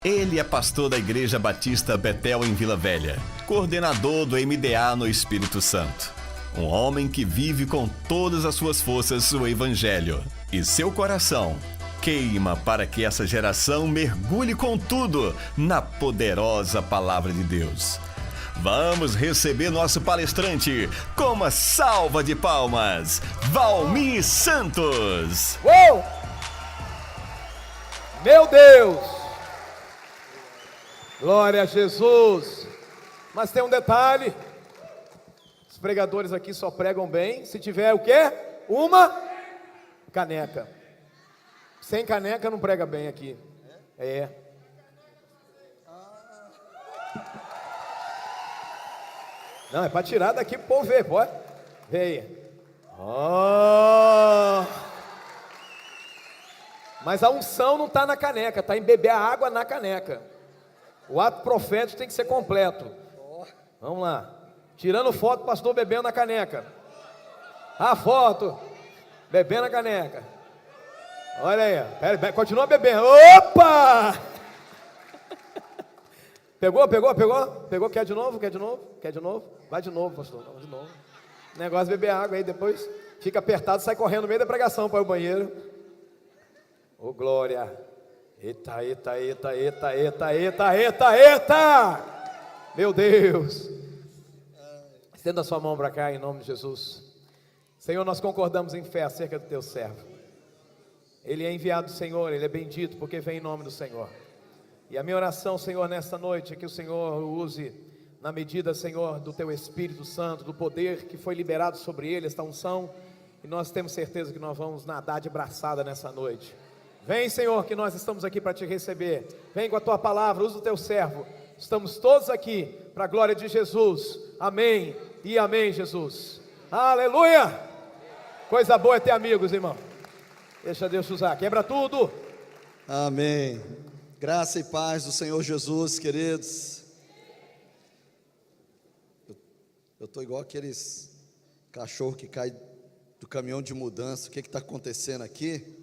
Ele é pastor da Igreja Batista Betel em Vila Velha, coordenador do MDA no Espírito Santo. Um homem que vive com todas as suas forças o Evangelho. E seu coração queima para que essa geração mergulhe com tudo na poderosa Palavra de Deus. Vamos receber nosso palestrante com uma salva de palmas, Valmir Santos. Uou! Meu Deus! Glória a Jesus! Mas tem um detalhe: os pregadores aqui só pregam bem se tiver o quê? Uma caneca. Sem caneca não prega bem aqui. É. Não, é para tirar daqui pro povo ver, pode? Vê aí. Oh! Mas a unção não está na caneca, está em beber a água na caneca. O ato profético tem que ser completo. Vamos lá. Tirando foto, pastor bebendo na caneca. A foto. Bebendo na caneca. Olha aí. Pera, continua bebendo. Opa! Pegou? Pegou? Quer de novo? Vai de novo, pastor. Vai de novo. Negócio de beber água aí depois. Fica apertado, sai correndo no meio da pregação para o banheiro. Ô, glória. Eita. Meu Deus. Estenda a sua mão para cá em nome de Jesus. Senhor, nós concordamos em fé acerca do teu servo. Ele é enviado do Senhor, ele é bendito porque vem em nome do Senhor. E a minha oração, Senhor, nesta noite é que o Senhor o use na medida, Senhor, do teu Espírito Santo, do poder que foi liberado sobre ele, esta unção. E nós temos certeza que nós vamos nadar de braçada nessa noite. Vem, Senhor, que nós estamos aqui para te receber. Vem com a tua palavra, usa o teu servo. Estamos todos aqui para a glória de Jesus. Amém e amém, Jesus. Aleluia! Coisa boa é ter amigos, irmão. Deixa Deus te usar, quebra tudo. Amém. Graça e paz do Senhor Jesus, queridos. Eu estou igual aqueles cachorro que cai do caminhão de mudança. O que está acontecendo aqui?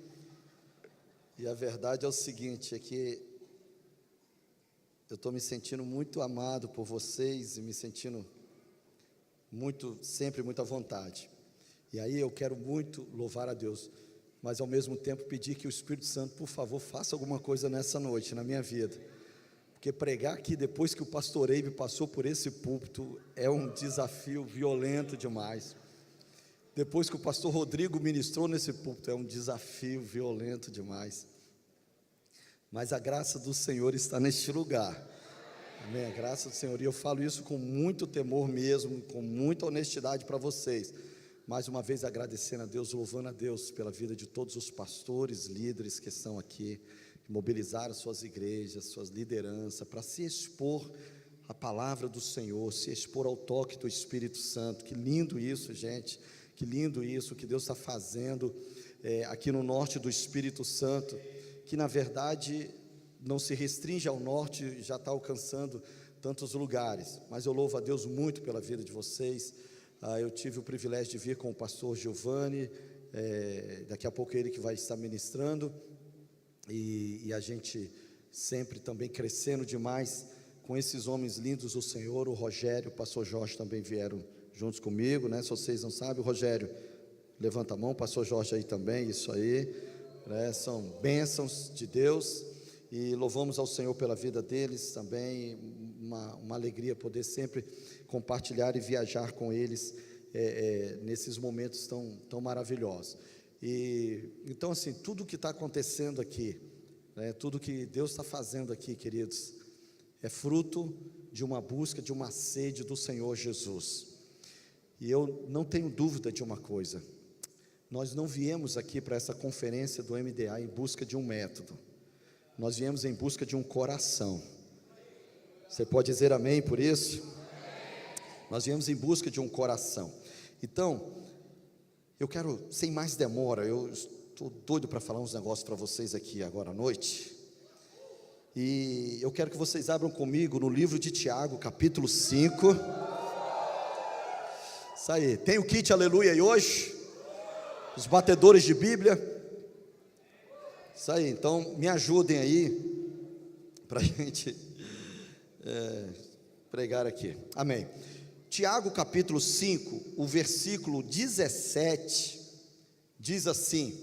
E a verdade é o seguinte, é que eu estou me sentindo muito amado por vocês e me sentindo sempre muito à vontade. E aí eu quero muito louvar a Deus, mas ao mesmo tempo pedir que o Espírito Santo, por favor, faça alguma coisa nessa noite, na minha vida. Porque pregar aqui depois que o pastor Eibe passou por esse púlpito é um desafio violento demais. Depois que o pastor Rodrigo ministrou nesse púlpito, é um desafio violento demais. Mas a graça do Senhor está neste lugar. Amém? A graça do Senhor. E eu falo isso com muito temor mesmo, com muita honestidade para vocês. Mais uma vez agradecendo a Deus, louvando a Deus pela vida de todos os pastores, líderes que estão aqui, que mobilizaram suas igrejas, suas lideranças, para se expor à palavra do Senhor, se expor ao toque do Espírito Santo. Que lindo isso, gente. Que lindo isso que Deus está fazendo aqui no norte do Espírito Santo, que na verdade não se restringe ao norte, já está alcançando tantos lugares. Mas eu louvo a Deus muito pela vida de vocês. Eu tive o privilégio de vir com o pastor Giovanni, daqui a pouco ele que vai estar ministrando, e a gente sempre também crescendo demais com esses homens lindos do Senhor. O Rogério, o pastor Jorge também vieram juntos comigo, né? Se vocês não sabem, o Rogério, levanta a mão, o pastor Jorge aí também, isso aí, né? São bênçãos de Deus, e louvamos ao Senhor pela vida deles também. Uma alegria poder sempre compartilhar e viajar com eles nesses momentos tão maravilhosos. E então, assim, tudo que está acontecendo aqui, né, tudo que Deus está fazendo aqui, queridos, é fruto de uma busca, de uma sede do Senhor Jesus. E eu não tenho dúvida de uma coisa: nós não viemos aqui para essa conferência do MDA em busca de um método, nós viemos em busca de um coração. Você pode dizer amém por isso? Nós viemos em busca de um coração. Então, eu quero, sem mais demora, eu estou doido para falar uns negócios para vocês aqui agora à noite. E eu quero que vocês abram comigo no livro de Tiago, capítulo 5. Isso aí, tem o kit aleluia aí hoje? Os batedores de Bíblia. Isso aí, então me ajudem aí. para a gente pregar aqui. Amém. Tiago capítulo 5, o versículo 17, diz assim: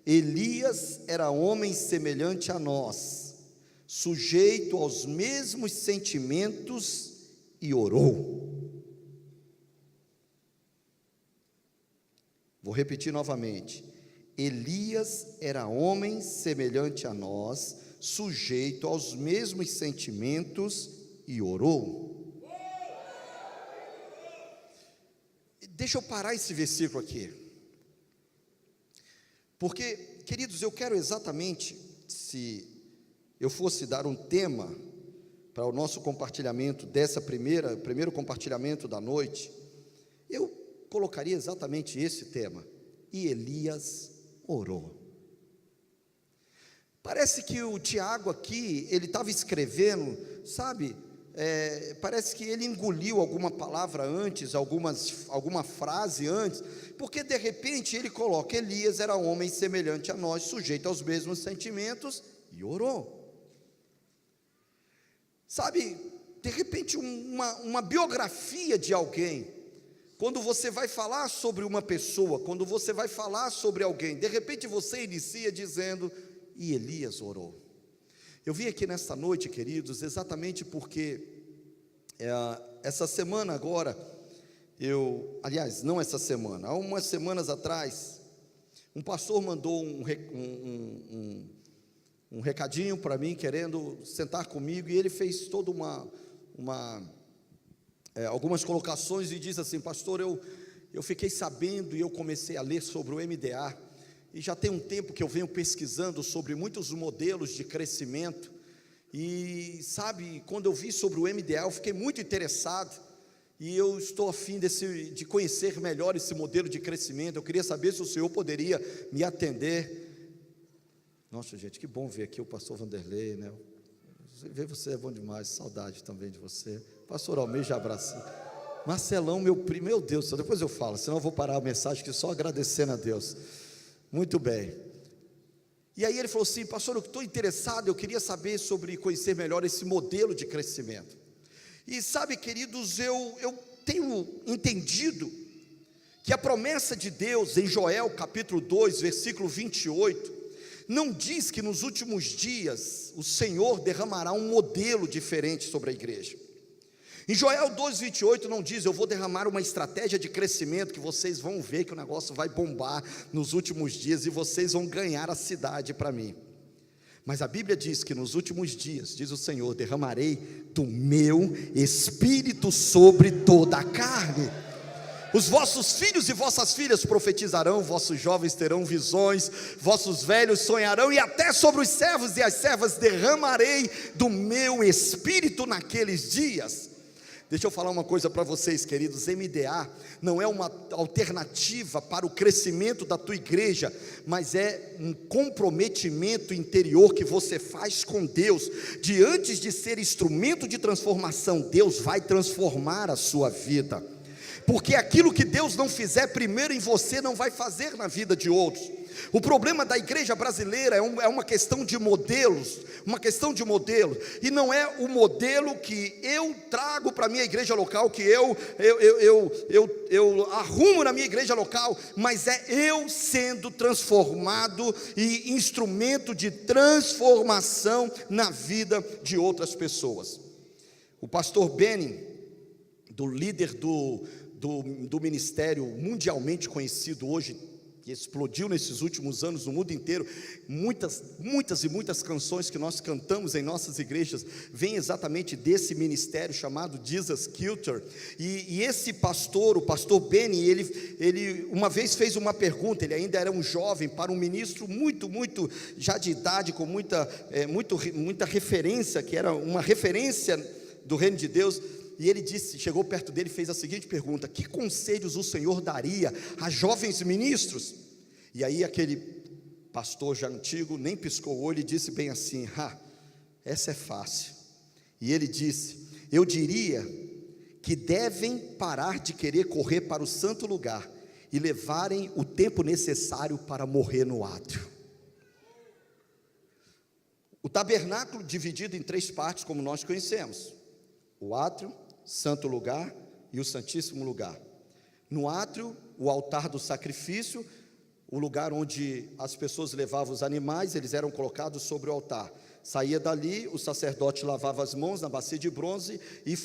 Elias era homem semelhante a nós, sujeito aos mesmos sentimentos, e orou. Vou repetir novamente. Elias era homem semelhante a nós, sujeito aos mesmos sentimentos, e orou. Deixa eu parar esse versículo aqui, porque, queridos, eu quero exatamente, se eu fosse dar um tema para o nosso compartilhamento primeiro compartilhamento da noite, eu colocaria exatamente esse tema: e Elias orou. Parece que o Tiago aqui, ele estava escrevendo, sabe, parece que ele engoliu alguma palavra antes, alguma frase antes, porque de repente ele coloca: Elias era homem semelhante a nós, sujeito aos mesmos sentimentos, e orou. Sabe, de repente uma biografia de alguém, quando você vai falar sobre uma pessoa, quando você vai falar sobre alguém, de repente você inicia dizendo: e Elias orou. Eu vim aqui nesta noite, queridos, exatamente porque essa semana agora, aliás, não essa semana, há umas semanas atrás, um pastor mandou um recadinho para mim, querendo sentar comigo, e ele fez toda algumas colocações, e diz assim: pastor, eu fiquei sabendo, e eu comecei a ler sobre o MDA, e já tem um tempo que eu venho pesquisando sobre muitos modelos de crescimento, e sabe, quando eu vi sobre o MDA, eu fiquei muito interessado, e eu estou a fim de conhecer melhor esse modelo de crescimento. Eu queria saber se o senhor poderia me atender. Nossa, gente, que bom ver aqui o pastor Vanderlei, né? Ver você é bom demais, saudade também de você. Pastor Almeida, já abraço. Marcelão, meu primo, meu Deus, depois eu falo, senão eu vou parar a mensagem aqui só agradecendo a Deus. Muito bem. E aí ele falou assim: pastor, eu estou interessado, eu queria saber conhecer melhor esse modelo de crescimento. E sabe, queridos, eu tenho entendido que a promessa de Deus em Joel capítulo 2, versículo 28, não diz que nos últimos dias o Senhor derramará um modelo diferente sobre a igreja. Em Joel 2,28 não diz: eu vou derramar uma estratégia de crescimento que vocês vão ver que o negócio vai bombar nos últimos dias e vocês vão ganhar a cidade para mim. Mas a Bíblia diz que nos últimos dias, diz o Senhor, derramarei do meu Espírito sobre toda a carne. Os vossos filhos e vossas filhas profetizarão, vossos jovens terão visões, vossos velhos sonharão, e até sobre os servos e as servas derramarei do meu Espírito naqueles dias. Deixa eu falar uma coisa para vocês, queridos. MDA não é uma alternativa para o crescimento da tua igreja, mas é um comprometimento interior que você faz com Deus, de antes de ser instrumento de transformação, Deus vai transformar a sua vida, porque aquilo que Deus não fizer primeiro em você, não vai fazer na vida de outros. O problema da igreja brasileira é uma questão de modelos, e não é o modelo que eu trago para a minha igreja local, que eu arrumo na minha igreja local, mas é eu sendo transformado e instrumento de transformação na vida de outras pessoas. O pastor Benny, do líder do ministério mundialmente conhecido hoje, que explodiu nesses últimos anos no mundo inteiro, muitas e muitas canções que nós cantamos em nossas igrejas, vêm exatamente desse ministério chamado Jesus Culture, e esse pastor, o pastor Benny, ele uma vez fez uma pergunta, ele ainda era um jovem, para um ministro muito já de idade, com muita referência, que era uma referência do reino de Deus. E ele chegou perto dele e fez a seguinte pergunta: que conselhos o Senhor daria a jovens ministros? E aí aquele pastor já antigo nem piscou o olho e disse bem assim: essa é fácil. E ele disse: eu diria que devem parar de querer correr para o santo lugar e levarem o tempo necessário para morrer no átrio. O tabernáculo dividido em 3 partes, como nós conhecemos: o átrio, santo lugar e o santíssimo lugar. No átrio, o altar do sacrifício, o lugar onde as pessoas levavam os animais, eles eram colocados sobre o altar. Saía dali, o sacerdote lavava as mãos na bacia de bronze e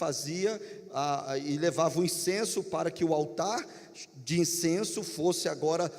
e levava o incenso para que o altar de incenso fosse agora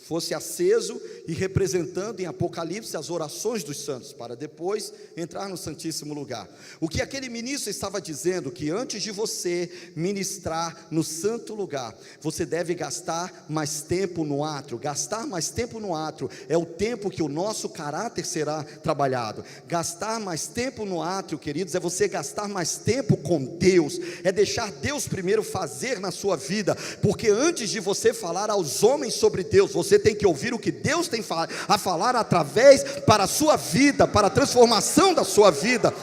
fosse aceso e representando em Apocalipse as orações dos santos, para depois entrar no santíssimo lugar. O que aquele ministro estava dizendo, que antes de você ministrar no santo lugar, você deve gastar mais tempo no átrio. Gastar mais tempo no átrio é o tempo que o nosso caráter será trabalhado. Gastar mais tempo no átrio, queridos, é você gastar mais tempo com Deus, é deixar Deus primeiro fazer na sua vida, porque antes de você falar aos homens sobre Deus, você tem que ouvir o que Deus tem a falar através para a sua vida, para a transformação da sua vida.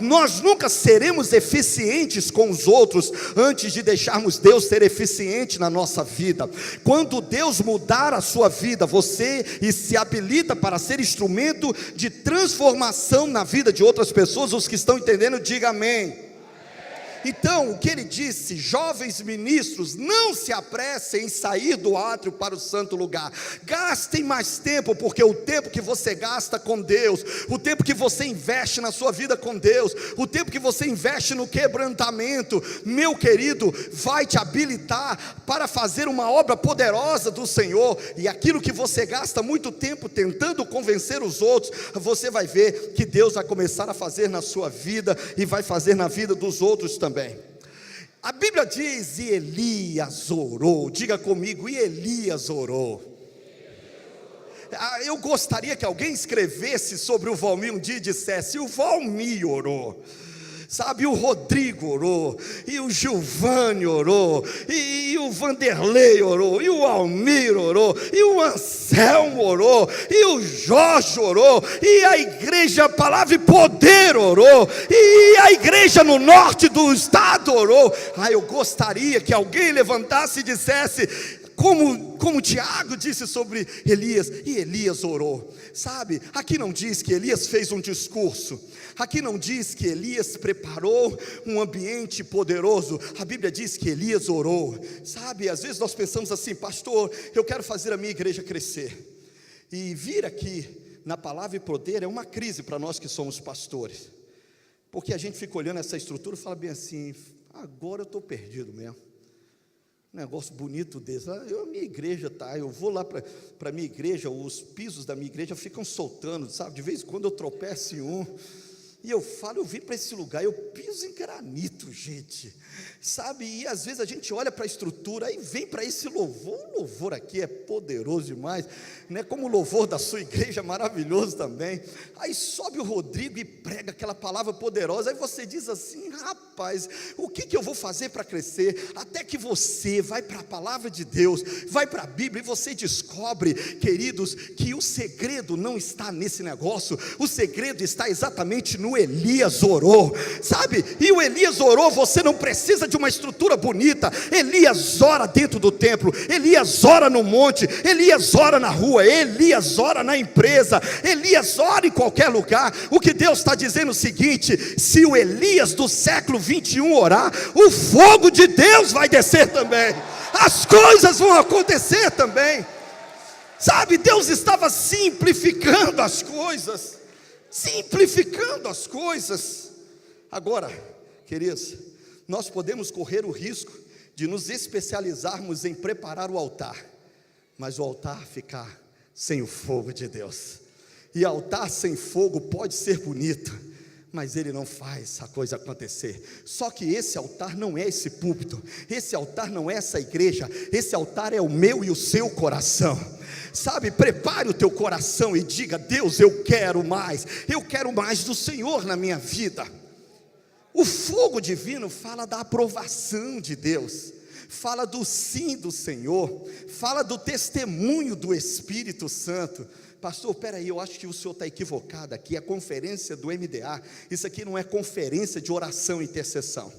Nós nunca seremos eficientes com os outros antes de deixarmos Deus ser eficiente na nossa vida. Quando Deus mudar a sua vida, você se habilita para ser instrumento de transformação na vida de outras pessoas. Os que estão entendendo, diga amém. Então, o que ele disse: jovens ministros, não se apressem em sair do átrio para o santo lugar. Gastem mais tempo, porque o tempo que você gasta com Deus, o tempo que você investe na sua vida com Deus, o tempo que você investe no quebrantamento, meu querido, vai te habilitar para fazer uma obra poderosa do Senhor. E aquilo que você gasta muito tempo tentando convencer os outros, você vai ver que Deus vai começar a fazer na sua vida e vai fazer na vida dos outros também. A Bíblia diz: e Elias orou. Diga comigo: e Elias orou. Eu gostaria que alguém escrevesse sobre o Valmir um dia e dissesse: o Valmir orou. Sabe, o Rodrigo orou, e o Gilvani orou, e o Vanderlei orou, e o Almir orou, e o Anselmo orou, e o Jorge orou, e a igreja Palavra e Poder orou, e a igreja no norte do estado orou. Eu gostaria que alguém levantasse e dissesse, como Tiago disse sobre Elias: e Elias orou. Sabe, aqui não diz que Elias fez um discurso, aqui não diz que Elias preparou um ambiente poderoso, a Bíblia diz que Elias orou. Sabe, às vezes nós pensamos assim: pastor, eu quero fazer a minha igreja crescer, e vir aqui na Palavra e Poder é uma crise para nós que somos pastores, porque a gente fica olhando essa estrutura e fala bem assim: agora eu estou perdido mesmo. Negócio bonito desse, a minha igreja eu vou lá para a minha igreja, os pisos da minha igreja ficam soltando, sabe, de vez em quando eu tropeço em um, e eu falo: eu vim para esse lugar, eu piso em granito, gente, sabe, e às vezes a gente olha para a estrutura, aí vem para esse louvor, o louvor aqui é poderoso demais, né? Como o louvor da sua igreja é maravilhoso também, aí sobe o Rodrigo e prega aquela palavra poderosa, aí você diz assim: rapaz, o que eu vou fazer para crescer? Até que você vai para a palavra de Deus, vai para a Bíblia, e você descobre, queridos, que o segredo não está nesse negócio, o segredo está exatamente no Elias orou, sabe, e o Elias orou. Você não precisa de uma estrutura bonita. Elias ora dentro do templo, Elias ora no monte, Elias ora na rua, Elias ora na empresa, Elias ora em qualquer lugar. O que Deus está dizendo é o seguinte: se o Elias do século 21 orar, o fogo de Deus vai descer também, as coisas vão acontecer também. Sabe, Deus estava simplificando as coisas, Agora, queridos, nós podemos correr o risco de nos especializarmos em preparar o altar, mas o altar ficar sem o fogo de Deus. E altar sem fogo pode ser bonito, mas ele não faz a coisa acontecer. Só que esse altar não é esse púlpito, esse altar não é essa igreja, esse altar é o meu e o seu coração. Sabe, prepare o teu coração e diga: Deus, eu quero mais do Senhor na minha vida. O fogo divino fala da aprovação de Deus, fala do sim do Senhor, fala do testemunho do Espírito Santo. Pastor, peraí, eu acho que o senhor está equivocado aqui, é conferência do MDA, isso aqui não é conferência de oração e intercessão.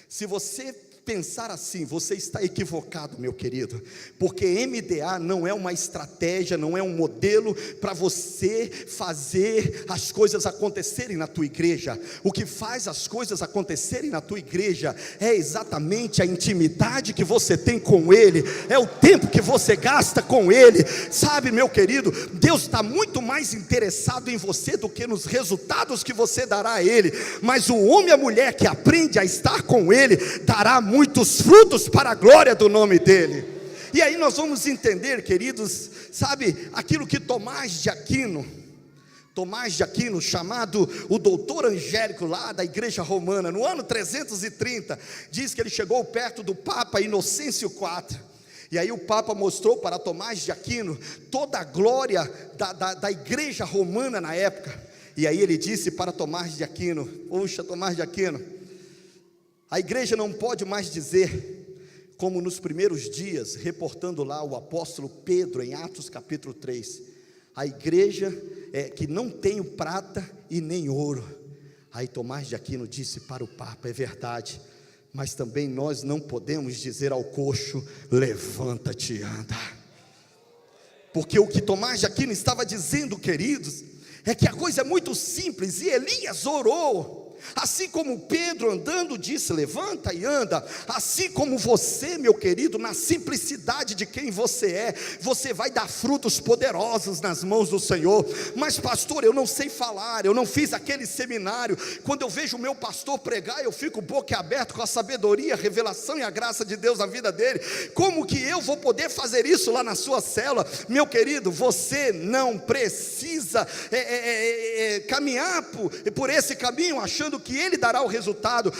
Se você pensar assim, você está equivocado, meu querido, porque MDA não é uma estratégia, não é um modelo para você fazer as coisas acontecerem na tua igreja. O que faz as coisas acontecerem na tua igreja é exatamente a intimidade que você tem com Ele, é o tempo que você gasta com Ele. Sabe, meu querido, Deus está muito mais interessado em você do que nos resultados que você dará a Ele. Mas o homem e a mulher que aprende a estar com Ele dará muitos frutos para a glória do nome dEle. E aí nós vamos entender, queridos, sabe, aquilo que Tomás de Aquino, chamado o doutor angélico lá da igreja romana, no ano 330, diz que ele chegou perto do Papa Inocêncio IV, e aí o Papa mostrou para Tomás de Aquino toda a glória da igreja romana na época. E aí ele disse para Tomás de Aquino: poxa, Tomás de Aquino, a igreja não pode mais dizer, como nos primeiros dias, reportando lá o apóstolo Pedro em Atos capítulo 3, a igreja que não tem prata e nem ouro. Aí Tomás de Aquino disse para o Papa: é verdade, mas também nós não podemos dizer ao coxo: levanta-te e anda. Porque o que Tomás de Aquino estava dizendo, queridos, é que a coisa é muito simples. E Elias orou, assim como Pedro andando disse: levanta e anda. Assim como você, meu querido, na simplicidade de quem você é, você vai dar frutos poderosos nas mãos do Senhor. Mas pastor, eu não sei falar, eu não fiz aquele seminário. Quando eu vejo o meu pastor pregar, eu fico boquiaberto com a sabedoria, a revelação e a graça de Deus na vida dele. Como que eu vou poder fazer isso lá na sua célula? Meu querido, você não precisa caminhar por esse caminho achando que ele dará o resultado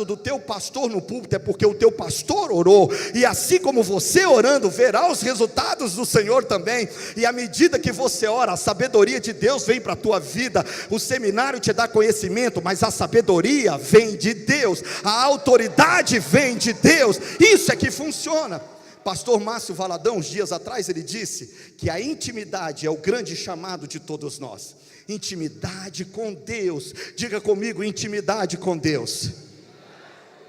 do teu pastor no púlpito, é porque o teu pastor orou, e assim como você orando, verá os resultados do Senhor também. E à medida que você ora, a sabedoria de Deus vem para a tua vida. O seminário te dá conhecimento, mas a sabedoria vem de Deus, a autoridade vem de Deus. Isso é que funciona. Pastor Márcio Valadão, uns dias atrás, ele disse que a intimidade é o grande chamado de todos nós. Intimidade com Deus. Diga comigo: intimidade com Deus.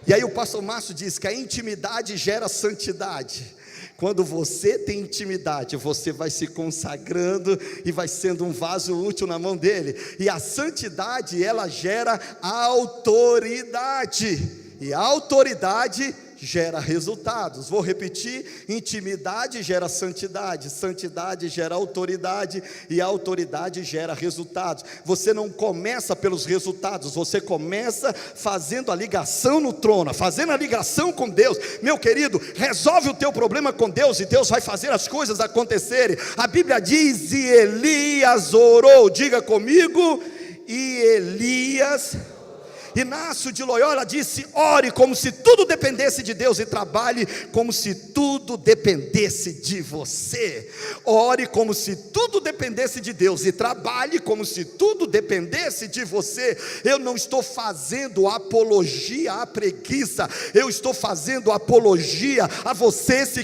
E aí o pastor Márcio diz que a intimidade gera santidade. Quando você tem intimidade, você vai se consagrando e vai sendo um vaso útil na mão dele. E a santidade, ela gera autoridade, e a autoridade gera resultados. Vou repetir: intimidade gera santidade, santidade gera autoridade, e a autoridade gera resultados. Você não começa pelos resultados, você começa fazendo a ligação no trono, fazendo a ligação com Deus. Meu querido, resolve o teu problema com Deus e Deus vai fazer as coisas acontecerem. A Bíblia diz: e Elias orou. Diga comigo: e Elias. Inácio de Loyola disse: ore como se tudo dependesse de Deus, e trabalhe como se tudo dependesse de você. Ore como se tudo dependesse de Deus, e trabalhe como se tudo dependesse de você. Eu não estou fazendo apologia à preguiça, eu estou fazendo apologia a você se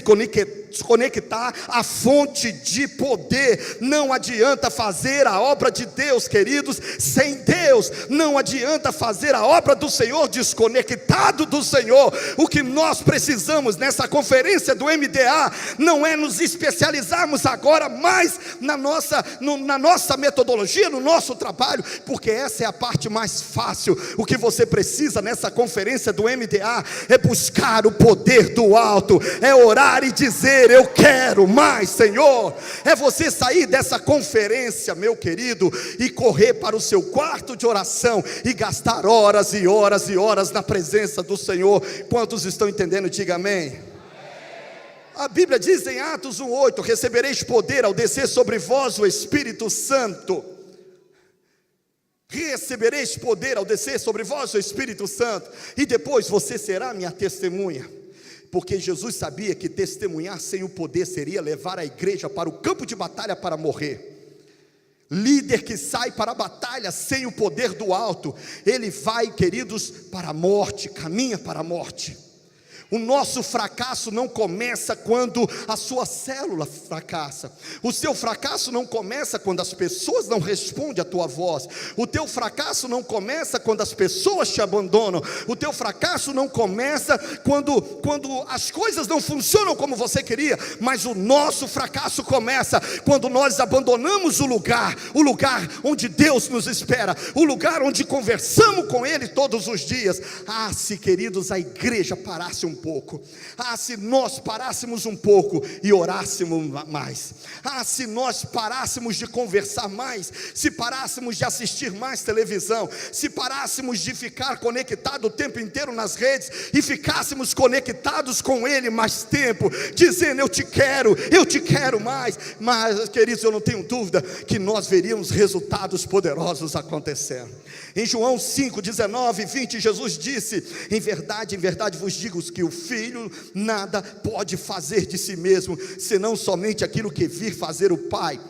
conectar à fonte de poder. Não adianta fazer a obra de Deus, queridos, sem Deus. Não adianta fazer a obra do Senhor desconectado do Senhor. O que nós precisamos nessa conferência do MDA não é nos especializarmos agora mais na nossa metodologia, no nosso trabalho, porque essa é a parte mais fácil. O que você precisa nessa conferência do MDA é buscar o poder do alto, é orar e dizer: eu quero mais, Senhor. É você sair dessa conferência, meu querido, e correr para o seu quarto de oração e gastar horas e horas e horas na presença do Senhor. Quantos estão entendendo? Diga amém. A Bíblia diz em Atos 1:8: recebereis poder ao descer sobre vós o Espírito Santo. Recebereis poder ao descer sobre vós o Espírito Santo, e depois você será minha testemunha. Porque Jesus sabia que testemunhar sem o poder seria levar a igreja para o campo de batalha para morrer. Líder que sai para a batalha sem o poder do alto, ele vai, queridos, para a morte, caminha para a morte. O nosso fracasso não começa quando a sua célula fracassa. O seu fracasso não começa quando as pessoas não respondem à tua voz. O teu fracasso não começa quando as pessoas te abandonam. O teu fracasso não começa quando as coisas não funcionam como você queria. Mas o nosso fracasso começa quando nós abandonamos o lugar onde Deus nos espera, o lugar onde conversamos com Ele todos os dias. Se queridos, a igreja parasse um pouco, se nós parássemos um pouco e orássemos mais, se nós parássemos de conversar mais, se parássemos de assistir mais televisão, se parássemos de ficar conectado o tempo inteiro nas redes e ficássemos conectados com Ele mais tempo, dizendo: eu te quero mais. Mas, queridos, eu não tenho dúvida que nós veríamos resultados poderosos acontecendo. Em João 5, 19 e 20, Jesus disse: em verdade vos digo que o Filho nada pode fazer de si mesmo, senão somente aquilo que vir fazer o Pai.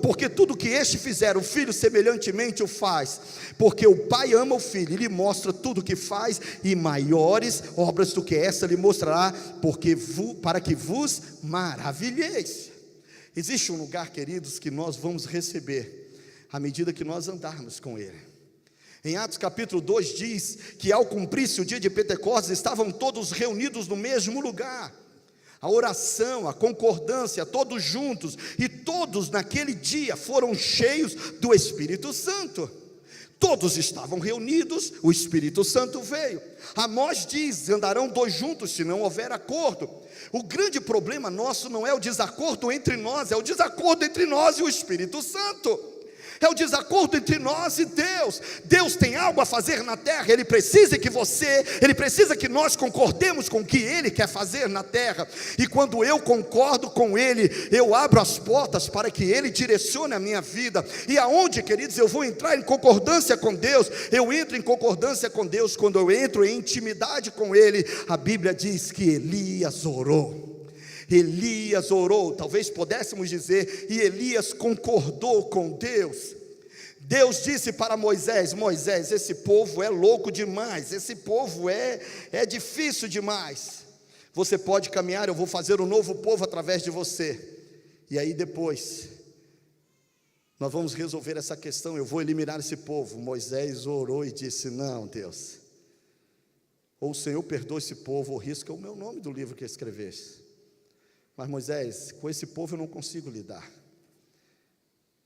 Porque tudo que este fizer, o Filho semelhantemente o faz, porque o Pai ama o Filho, e lhe mostra tudo o que faz, e maiores obras do que essa lhe mostrará, para que vos maravilheis. Existe um lugar, queridos, que nós vamos receber à medida que nós andarmos com Ele. Em Atos capítulo 2 diz que ao cumprir-se o dia de Pentecostes, estavam todos reunidos no mesmo lugar. A oração, a concordância, todos juntos, e todos naquele dia foram cheios do Espírito Santo. Todos estavam reunidos, o Espírito Santo veio. Amós diz: andarão dois juntos se não houver acordo. O grande problema nosso não é o desacordo entre nós, é o desacordo entre nós e o Espírito Santo. É o desacordo entre nós e Deus. Deus tem algo a fazer na terra, Ele precisa que nós concordemos com o que Ele quer fazer na terra. E quando eu concordo com Ele, eu abro as portas para que Ele direcione a minha vida. E aonde, queridos, eu vou entrar em concordância com Deus? Eu entro em concordância com Deus quando eu entro em intimidade com Ele. A Bíblia diz que Elias orou. Talvez pudéssemos dizer, e Elias concordou com Deus. Deus disse para Moisés: Moisés, esse povo é louco demais, esse povo é difícil demais. Você pode caminhar, eu vou fazer um novo povo através de você. E aí depois nós vamos resolver essa questão, eu vou eliminar esse povo. Moisés orou e disse: não, Deus, ou o Senhor perdoa esse povo, ou risca o meu nome do livro que escreveste. Mas Moisés, com esse povo eu não consigo lidar.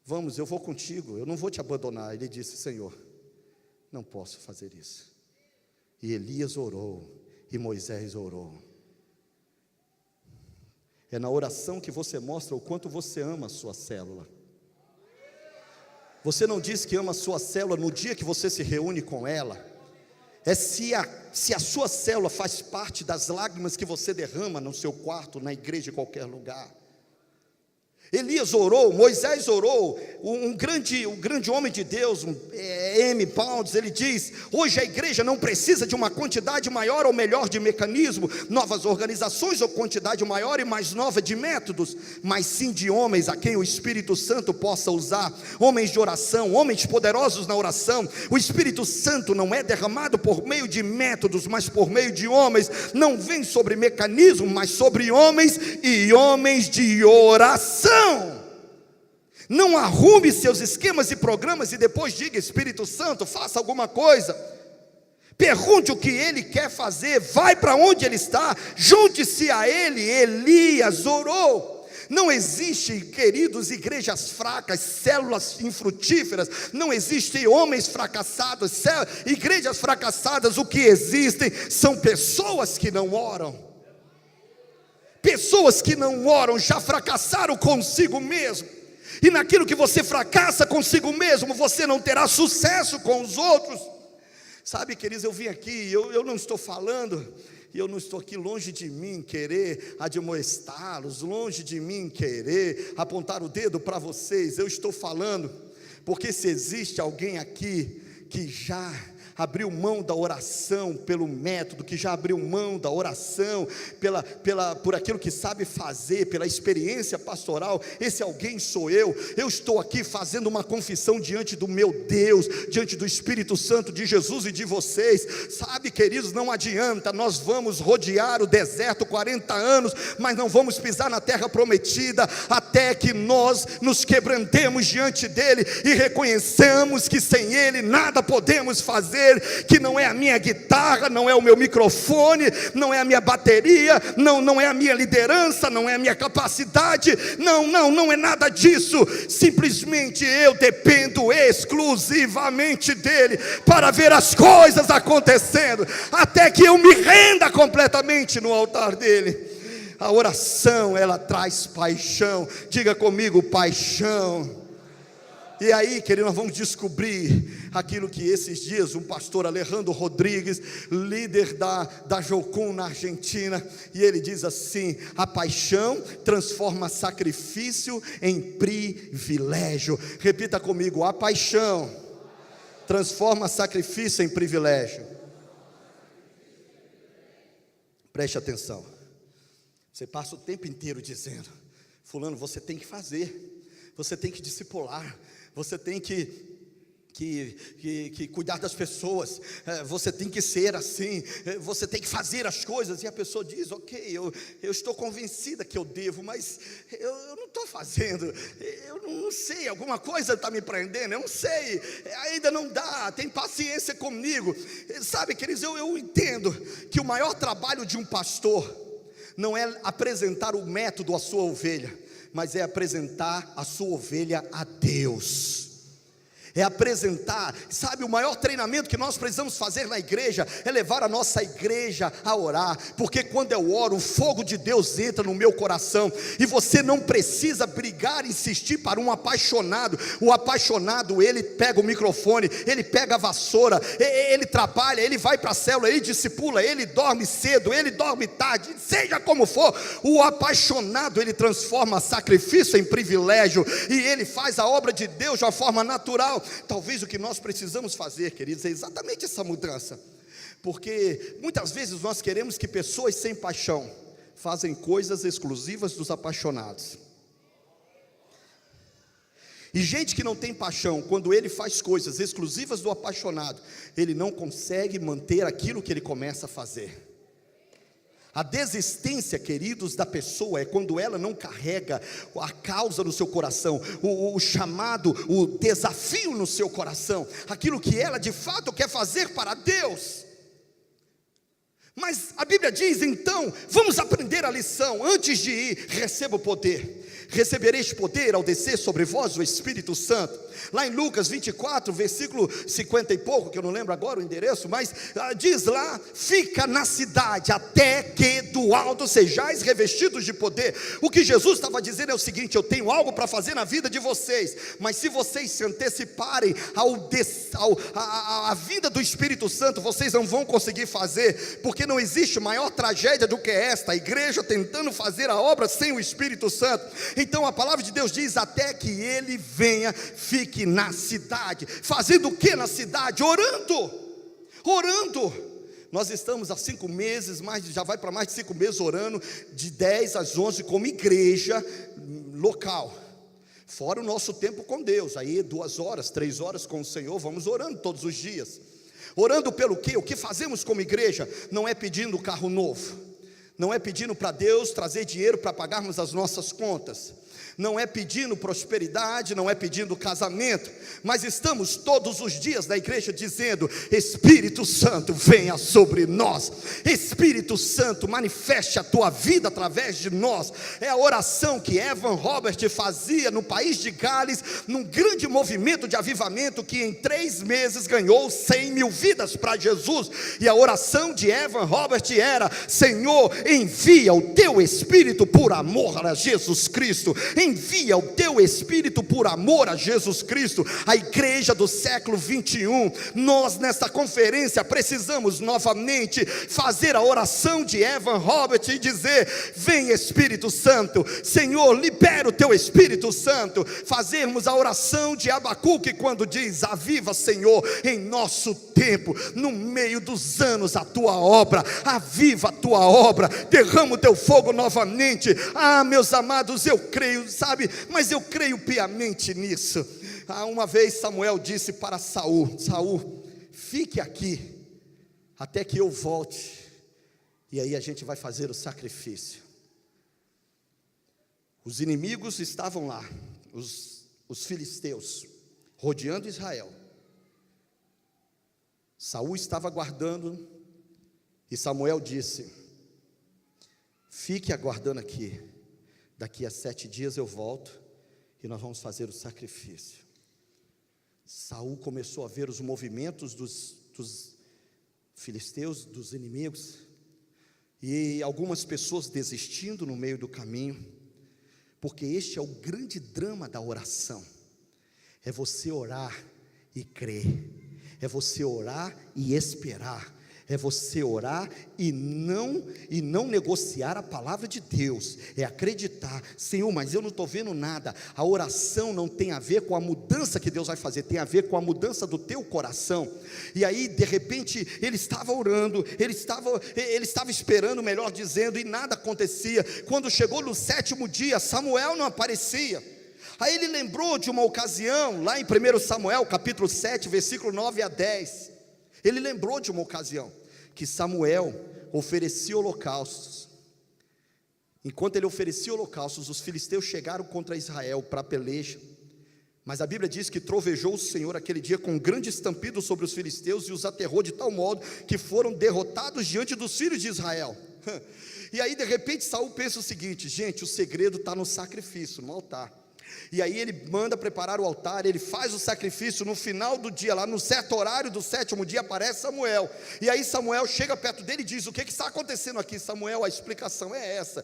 Vamos, eu vou contigo, eu não vou te abandonar. Ele disse: Senhor, não posso fazer isso. E Elias orou, e Moisés orou. É na oração que você mostra o quanto você ama a sua célula. Você não diz que ama a sua célula no dia que você se reúne com ela. É se a sua célula faz parte das lágrimas que você derrama no seu quarto, na igreja, em qualquer lugar. Elias orou, Moisés orou. Um grande homem de Deus, M. Pounds, ele diz: hoje a igreja não precisa de uma quantidade maior ou melhor de mecanismo, novas organizações ou quantidade maior e mais nova de métodos, mas sim de homens a quem o Espírito Santo possa usar, homens de oração, homens poderosos na oração. O Espírito Santo não é derramado por meio de métodos, mas por meio de homens. Não vem sobre mecanismo, mas sobre homens, e homens de oração. Não arrume seus esquemas e programas e depois diga: Espírito Santo, faça alguma coisa. Pergunte o que Ele quer fazer, vai para onde Ele está, junte-se a Ele. Elias orou. Não existe, queridos, igrejas fracas, células infrutíferas. Não existem homens fracassados, igrejas fracassadas. O que existem são pessoas que não oram. Pessoas que não oram já fracassaram consigo mesmo. E naquilo que você fracassa consigo mesmo, você não terá sucesso com os outros. Sabe, queridos, eu vim aqui, eu não estou falando, e eu não estou aqui longe de mim querer admoestá-los, longe de mim querer apontar o dedo para vocês. Eu estou falando porque se existe alguém aqui que já abriu mão da oração pelo método, que já abriu mão da oração por aquilo que sabe fazer, pela experiência pastoral, esse alguém sou eu. Eu estou aqui fazendo uma confissão diante do meu Deus, diante do Espírito Santo de Jesus e de vocês. Sabe, queridos, não adianta, nós vamos rodear o deserto 40 anos, mas não vamos pisar na terra prometida, até que nós nos quebrantemos diante dele e reconheçamos que sem ele nada podemos fazer, que não é a minha guitarra, não é o meu microfone, não é a minha bateria, não é a minha liderança, não é a minha capacidade, não é nada disso. Simplesmente eu dependo exclusivamente dele para ver as coisas acontecendo, até que eu me renda completamente no altar dele. A oração, ela traz paixão. Diga comigo, paixão. E aí, querido, nós vamos descobrir aquilo que esses dias um pastor Alejandro Rodrigues, líder da Jocum na Argentina, e ele diz assim: a paixão transforma sacrifício em privilégio. Repita comigo: a paixão transforma sacrifício em privilégio. Preste atenção. Você passa o tempo inteiro dizendo: fulano, você tem que fazer, você tem que discipular, você tem que cuidar das pessoas, você tem que ser assim, você tem que fazer as coisas. E a pessoa diz: ok, eu estou convencida que eu devo, mas eu não estou fazendo, eu não sei, alguma coisa está me prendendo, eu não sei, ainda não dá, tem paciência comigo. Sabe, queridos, eu entendo que o maior trabalho de um pastor não é apresentar o método à sua ovelha, mas é apresentar a sua ovelha a Deus. É apresentar, sabe, o maior treinamento que nós precisamos fazer na igreja é levar a nossa igreja a orar, porque quando eu oro, o fogo de Deus entra no meu coração, e você não precisa brigar, insistir para um apaixonado. O apaixonado, ele pega o microfone, ele pega a vassoura, ele trabalha, ele vai para a célula, ele discipula, ele dorme cedo, ele dorme tarde, seja como for. O apaixonado, ele transforma sacrifício em privilégio, e ele faz a obra de Deus de uma forma natural. Talvez o que nós precisamos fazer, queridos, é exatamente essa mudança, porque muitas vezes nós queremos que pessoas sem paixão fazem coisas exclusivas dos apaixonados, e gente que não tem paixão, quando ele faz coisas exclusivas do apaixonado, ele não consegue manter aquilo que ele começa a fazer. A desistência, queridos, da pessoa é quando ela não carrega a causa no seu coração, o chamado, o desafio no seu coração, aquilo que ela de fato quer fazer para Deus. Mas a Bíblia diz, então, vamos aprender a lição. Antes de ir, receba o poder. Recebereis poder ao descer sobre vós o Espírito Santo. Lá em Lucas 24, versículo 50 e pouco, que eu não lembro agora o endereço, mas diz lá: fica na cidade até que do alto sejais revestidos de poder. O que Jesus estava dizendo é o seguinte: eu tenho algo para fazer na vida de vocês, mas se vocês se anteciparem à vinda do Espírito Santo, vocês não vão conseguir fazer, porque não existe maior tragédia do que esta, a igreja tentando fazer a obra sem o Espírito Santo. Então a palavra de Deus diz: até que ele venha, fique na cidade. Fazendo o que na cidade? Orando. Nós estamos há 5 meses, já vai para mais de 5 meses orando, de 10 às 11 como igreja local, fora o nosso tempo com Deus, aí 2 horas, 3 horas com o Senhor, vamos orando todos os dias. Orando pelo quê? O que fazemos como igreja? Não é pedindo carro novo, não é pedindo para Deus trazer dinheiro para pagarmos as nossas contas, não é pedindo prosperidade, não é pedindo casamento, mas estamos todos os dias na igreja dizendo: Espírito Santo, venha sobre nós, Espírito Santo, manifeste a tua vida através de nós. É a oração que Evan Robert fazia no país de Gales, num grande movimento de avivamento que em 3 meses ganhou 100 mil vidas para Jesus. E a oração de Evan Robert era: Senhor, envia o teu Espírito por amor a Jesus Cristo. envia o teu Espírito por amor a Jesus Cristo. A igreja do século 21, nós nesta conferência precisamos novamente fazer a oração de Evan Robert e dizer: vem Espírito Santo, Senhor, libera o teu Espírito Santo. Fazermos a oração de Abacuque quando diz: aviva, Senhor, em nosso tempo, no meio dos anos, a tua obra, aviva a tua obra, derrama o teu fogo novamente. Meus amados, eu creio, sabe, mas eu creio piamente nisso. Uma vez Samuel disse para Saul: Saul, fique aqui até que eu volte, e aí a gente vai fazer o sacrifício. Os inimigos estavam lá, os filisteus, rodeando Israel. Saul estava aguardando, e Samuel disse: fique aguardando aqui, daqui a 7 dias eu volto, e nós vamos fazer o sacrifício. Saul começou a ver os movimentos dos filisteus, dos inimigos, e algumas pessoas desistindo no meio do caminho, porque este é o grande drama da oração, é você orar e crer, é você orar e esperar, é você orar e não negociar a palavra de Deus, é acreditar: Senhor, mas eu não estou vendo nada. A oração não tem a ver com a mudança que Deus vai fazer, tem a ver com a mudança do teu coração. E aí de repente ele estava orando, ele estava esperando, melhor dizendo, e nada acontecia. Quando chegou no 7º dia, Samuel não aparecia. Aí ele lembrou de uma ocasião, lá em 1 Samuel capítulo 7, versículo 9 a 10, ele lembrou de uma ocasião, que Samuel oferecia holocaustos. Enquanto ele oferecia holocaustos, os filisteus chegaram contra Israel para a peleja, mas a Bíblia diz que trovejou o Senhor aquele dia com um grande estampido sobre os filisteus, e os aterrou de tal modo, que foram derrotados diante dos filhos de Israel. E aí de repente Saul pensa o seguinte: gente, o segredo está no sacrifício, no altar. E aí ele manda preparar o altar, ele faz o sacrifício. No final do dia, lá no certo horário do 7º dia, aparece Samuel, e aí Samuel chega perto dele e diz: o que está acontecendo aqui? Samuel, a explicação é essa: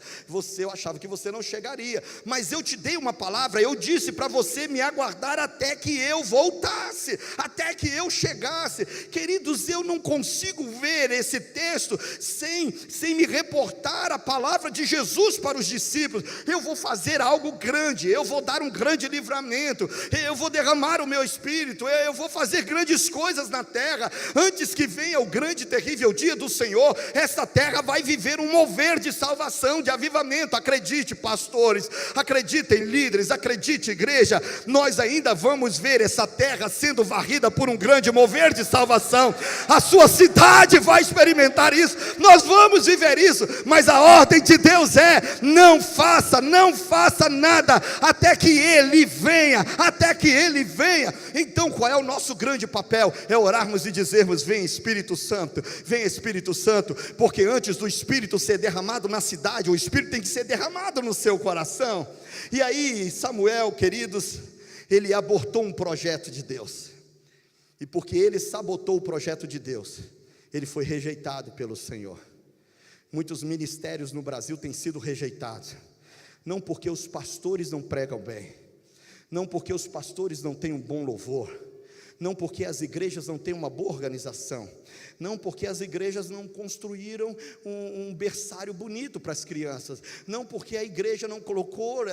eu achava que você não chegaria, mas eu te dei uma palavra, eu disse para você me aguardar até que eu voltasse, até que eu chegasse. Queridos, eu não consigo ver esse texto sem me reportar a palavra de Jesus para os discípulos: eu vou fazer algo grande, eu vou dar um grande livramento, eu vou derramar o meu Espírito, eu vou fazer grandes coisas na terra. Antes que venha o grande e terrível dia do Senhor, esta terra vai viver um mover de salvação, de avivamento. Acredite, pastores, acreditem, líderes, acredite, igreja, nós ainda vamos ver essa terra sendo varrida por um grande mover de salvação. A sua cidade vai experimentar isso, nós vamos viver isso, mas a ordem de Deus é: não faça nada até que Ele venha, até que Ele venha. Então qual é o nosso grande papel? É orarmos e dizermos: vem Espírito Santo, vem Espírito Santo, porque antes do Espírito ser derramado na cidade, o Espírito tem que ser derramado no seu coração. E aí Samuel, queridos, ele abortou um projeto de Deus, e porque ele sabotou o projeto de Deus, ele foi rejeitado pelo Senhor. Muitos ministérios no Brasil têm sido rejeitados, não porque os pastores não pregam bem, não porque os pastores não têm um bom louvor, não porque as igrejas não têm uma boa organização, não porque as igrejas não construíram um berçário bonito para as crianças, não porque a igreja não colocou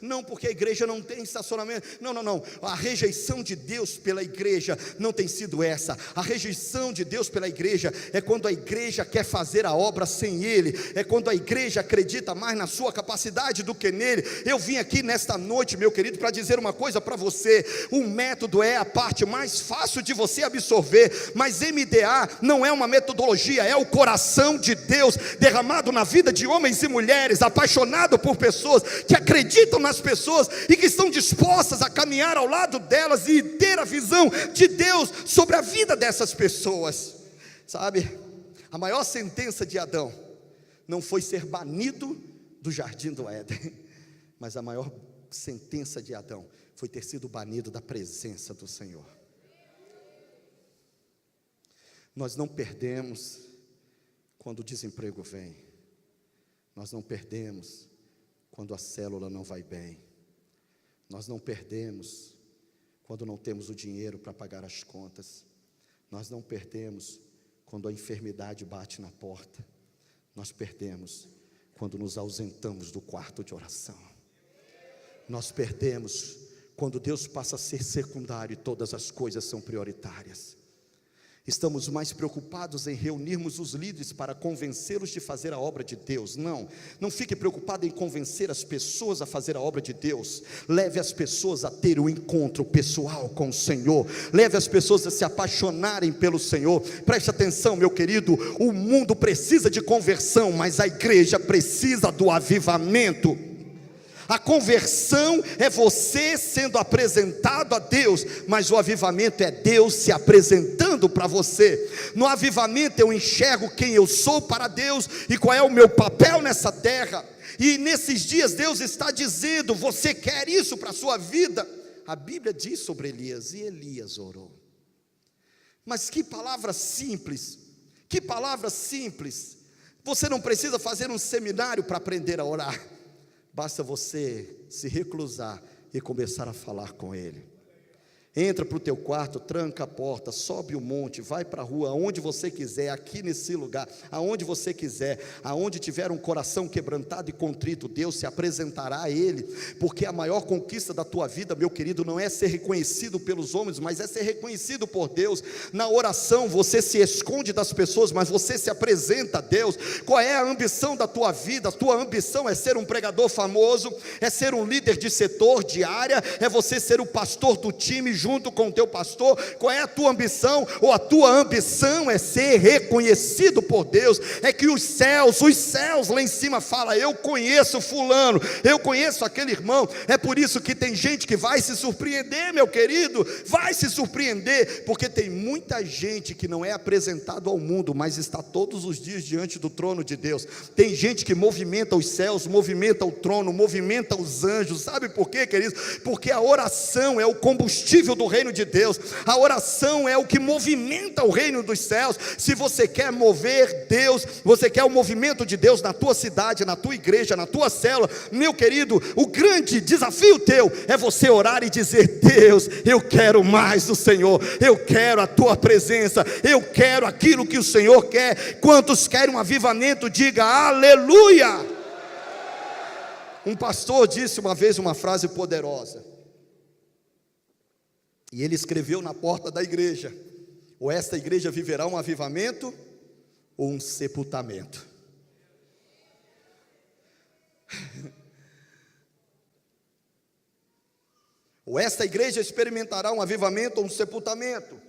não porque a igreja não tem estacionamento, não, a rejeição de Deus pela igreja não tem sido essa. A rejeição de Deus pela igreja é quando a igreja quer fazer a obra sem Ele, é quando a igreja acredita mais na sua capacidade do que nele. Eu vim aqui nesta noite, meu querido, para dizer uma coisa para você: o método é a parte mais fácil de você absorver, mas MDA não é uma metodologia, é o coração de Deus derramado na vida de homens e mulheres apaixonados por pessoas, que acreditam nas pessoas e que estão dispostas a caminhar ao lado delas e ter a visão de Deus sobre a vida dessas pessoas. Sabe, a maior sentença de Adão não foi ser banido do jardim do Éden, mas a maior sentença de Adão foi ter sido banido da presença do Senhor. Nós não perdemos quando o desemprego vem, nós não perdemos quando a célula não vai bem, Nós não perdemos quando não temos o dinheiro para pagar as contas. Nós não perdemos quando a enfermidade bate na porta. Nós perdemos quando nos ausentamos do quarto de oração. Nós perdemos quando Deus passa a ser secundário e todas as coisas são prioritárias. Estamos mais preocupados em reunirmos os líderes para convencê-los de fazer a obra de Deus. Não fique preocupado em convencer as pessoas a fazer a obra de Deus. Leve as pessoas a ter um encontro pessoal com o Senhor. Leve as pessoas a se apaixonarem pelo Senhor. Preste atenção, meu querido, o mundo precisa de conversão, mas a igreja precisa do avivamento. A conversão é você sendo apresentado a Deus, mas o avivamento é Deus se apresentando para você. No avivamento eu enxergo quem eu sou para Deus e qual é o meu papel nessa terra. E nesses dias Deus está dizendo: você quer isso para a sua vida? A Bíblia diz sobre Elias, e Elias orou. Mas que palavra simples, que palavra simples. Você não precisa fazer um seminário para aprender a orar. Basta você se reclusar e começar a falar com Ele. Entra para o teu quarto, tranca a porta, sobe o monte, vai para a rua, aonde você quiser, aqui nesse lugar, aonde você quiser, aonde tiver um coração quebrantado e contrito, Deus se apresentará a Ele, porque a maior conquista da tua vida, meu querido, não é ser reconhecido pelos homens, mas é ser reconhecido por Deus. Na oração você se esconde das pessoas, mas você se apresenta a Deus. Qual é a ambição da tua vida? A tua ambição é ser um pregador famoso, é ser um líder de setor, de área, é você ser o pastor do time junto com o teu pastor? Qual é a tua ambição? Ou a tua ambição é ser reconhecido por Deus? É que os céus lá em cima falam: eu conheço fulano, eu conheço aquele irmão. É por isso que tem gente que vai se surpreender, meu querido, vai se surpreender, porque tem muita gente que não é apresentado ao mundo, mas está todos os dias diante do trono de Deus. Tem gente que movimenta os céus, movimenta o trono, movimenta os anjos. Sabe por quê, queridos? Porque a oração é o combustível do reino de Deus. A oração é o que movimenta o reino dos céus. Se você quer mover Deus, você quer o movimento de Deus na tua cidade, na tua igreja, na tua célula, meu querido, o grande desafio teu é você orar e dizer: Deus, eu quero mais do Senhor, eu quero a tua presença, eu quero aquilo que o Senhor quer. Quantos querem um avivamento? Diga aleluia. Um pastor disse uma vez uma frase poderosa, e ele escreveu na porta da igreja: ou esta igreja viverá um avivamento, ou um sepultamento. Ou esta igreja experimentará um avivamento ou um sepultamento.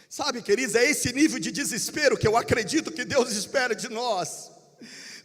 Sabe, queridos, é esse nível de desespero que eu acredito que Deus espera de nós.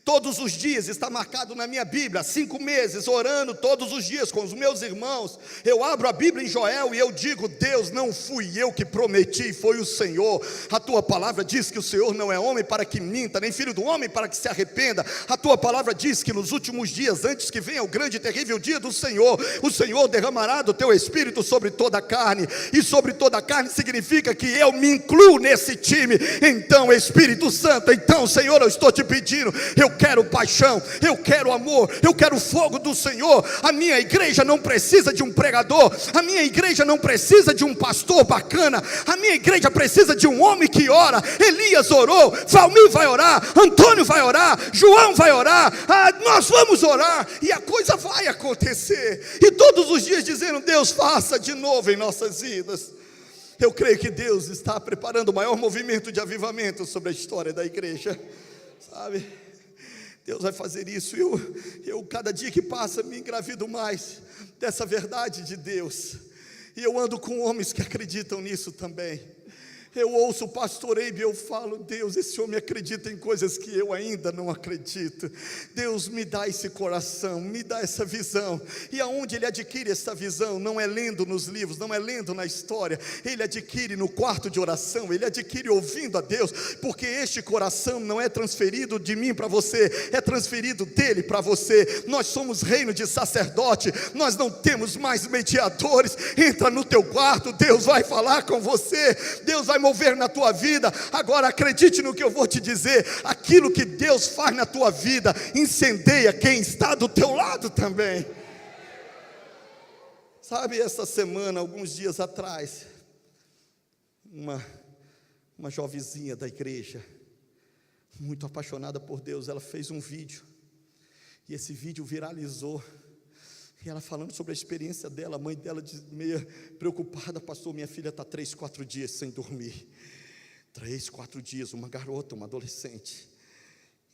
Todos os dias está marcado na minha Bíblia, 5 meses, orando todos os dias com os meus irmãos. Eu abro a Bíblia em Joel e eu digo: Deus, não fui eu que prometi, foi o Senhor. A tua palavra diz que o Senhor não é homem para que minta, nem filho do homem para que se arrependa. A tua palavra diz que nos últimos dias, antes que venha o grande e terrível dia do Senhor, o Senhor derramará do teu Espírito sobre toda a carne. E sobre toda a carne significa que eu me incluo nesse time. Então, Espírito Santo, então, Senhor, eu estou te pedindo, eu quero paixão, eu quero amor, eu quero fogo do Senhor. A minha igreja não precisa de um pregador, a minha igreja não precisa de um pastor bacana, a minha igreja precisa de um homem que ora. Elias orou, Valmir vai orar, Antônio vai orar, João vai orar, nós vamos orar, e a coisa vai acontecer. E todos os dias dizendo: Deus, faça de novo em nossas vidas. Eu creio que Deus está preparando o maior movimento de avivamento sobre a história da igreja, sabe? Deus vai fazer isso. Eu cada dia que passa me engravido mais dessa verdade de Deus, e eu ando com homens que acreditam nisso também. Eu ouço o pastor Eibe e eu falo: Deus, esse homem acredita em coisas que eu ainda não acredito. Deus, me dá esse coração, me dá essa visão. E aonde ele adquire essa visão? Não é lendo nos livros, não é lendo na história. Ele adquire no quarto de oração, ele adquire ouvindo a Deus, porque este coração não é transferido de mim para você, é transferido dele para você. Nós somos reino de sacerdote, nós não temos mais mediadores. Entra no teu quarto, Deus vai falar com você, Deus vai mover na tua vida. Agora acredite no que eu vou te dizer: aquilo que Deus faz na tua vida incendeia quem está do teu lado também. Sabe, essa semana, alguns dias atrás, uma jovenzinha da igreja, muito apaixonada por Deus, ela fez um vídeo, e esse vídeo viralizou, e ela falando sobre a experiência dela, a mãe dela meio preocupada: pastor, minha filha está 3, 4 dias sem dormir, 3, 4 dias, uma garota, uma adolescente.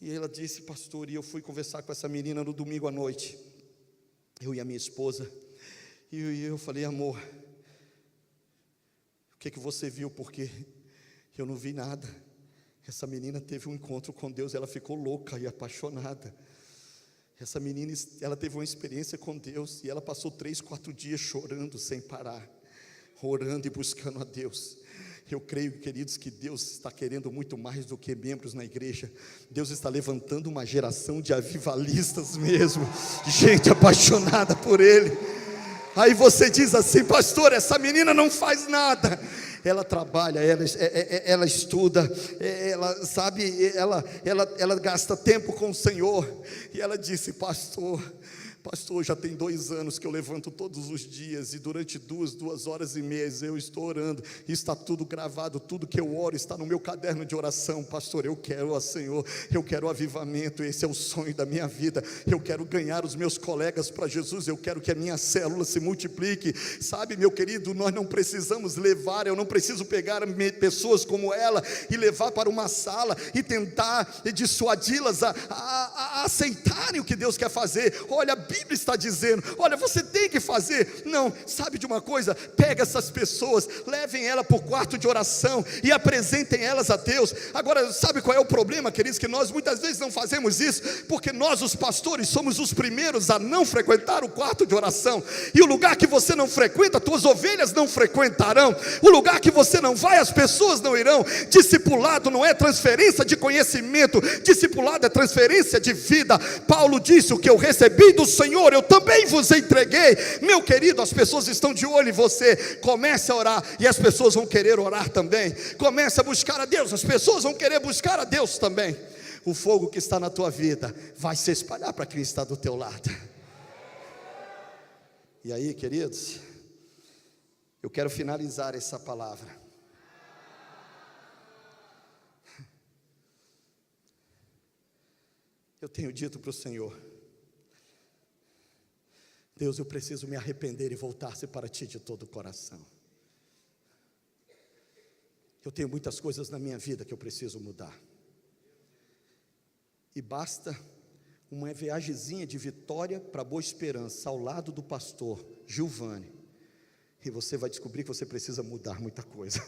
E ela disse: pastor, e eu fui conversar com essa menina no domingo à noite, eu e a minha esposa, e eu falei: amor, o que você viu? Porque eu não vi nada. Essa menina teve um encontro com Deus, ela ficou louca e apaixonada. Essa menina, ela teve uma experiência com Deus, e ela passou 3, 4 dias chorando sem parar, orando e buscando a Deus. Eu creio, queridos, que Deus está querendo muito mais do que membros na igreja. Deus está levantando uma geração de avivalistas mesmo, gente apaixonada por Ele. Aí você diz assim: pastor, essa menina não faz nada. Ela trabalha, ela estuda, ela sabe, ela gasta tempo com o Senhor. E ela disse: pastor, já tem 2 anos que eu levanto todos os dias, e durante 2 horas e meia eu estou orando, e está tudo gravado, tudo que eu oro está no meu caderno de oração. Pastor, eu quero, ó Senhor, eu quero avivamento, esse é o sonho da minha vida. Eu quero ganhar os meus colegas para Jesus, eu quero que a minha célula se multiplique. Sabe, meu querido, nós não precisamos levar, eu não preciso pegar pessoas como ela e levar para uma sala e tentar dissuadi-las a aceitarem o que Deus quer fazer. Olha, a Bíblia está dizendo: olha, você tem que fazer. Não, sabe de uma coisa? Pega essas pessoas, levem ela para o quarto de oração e apresentem elas a Deus. Agora, sabe qual é o problema, queridos? Que nós muitas vezes não fazemos isso, porque nós, os pastores, somos os primeiros a não frequentar o quarto de oração. E o lugar que você não frequenta, tuas ovelhas não frequentarão. O lugar que você não vai, as pessoas não irão. Discipulado não é transferência de conhecimento, discipulado é transferência de vida. Paulo disse: o que eu recebi do Senhor, eu também vos entreguei. Meu querido, as pessoas estão de olho em você. Comece a orar, e as pessoas vão querer orar também. Comece a buscar a Deus, as pessoas vão querer buscar a Deus também. O fogo que está na tua vida vai se espalhar para quem está do teu lado. E aí, queridos, eu quero finalizar essa palavra. Eu tenho dito para o Senhor: Deus, eu preciso me arrepender e voltar-se para Ti de todo o coração. Eu tenho muitas coisas na minha vida que eu preciso mudar, e basta uma viagemzinha de Vitória para Boa Esperança, ao lado do pastor Gilvani, e você vai descobrir que você precisa mudar muita coisa.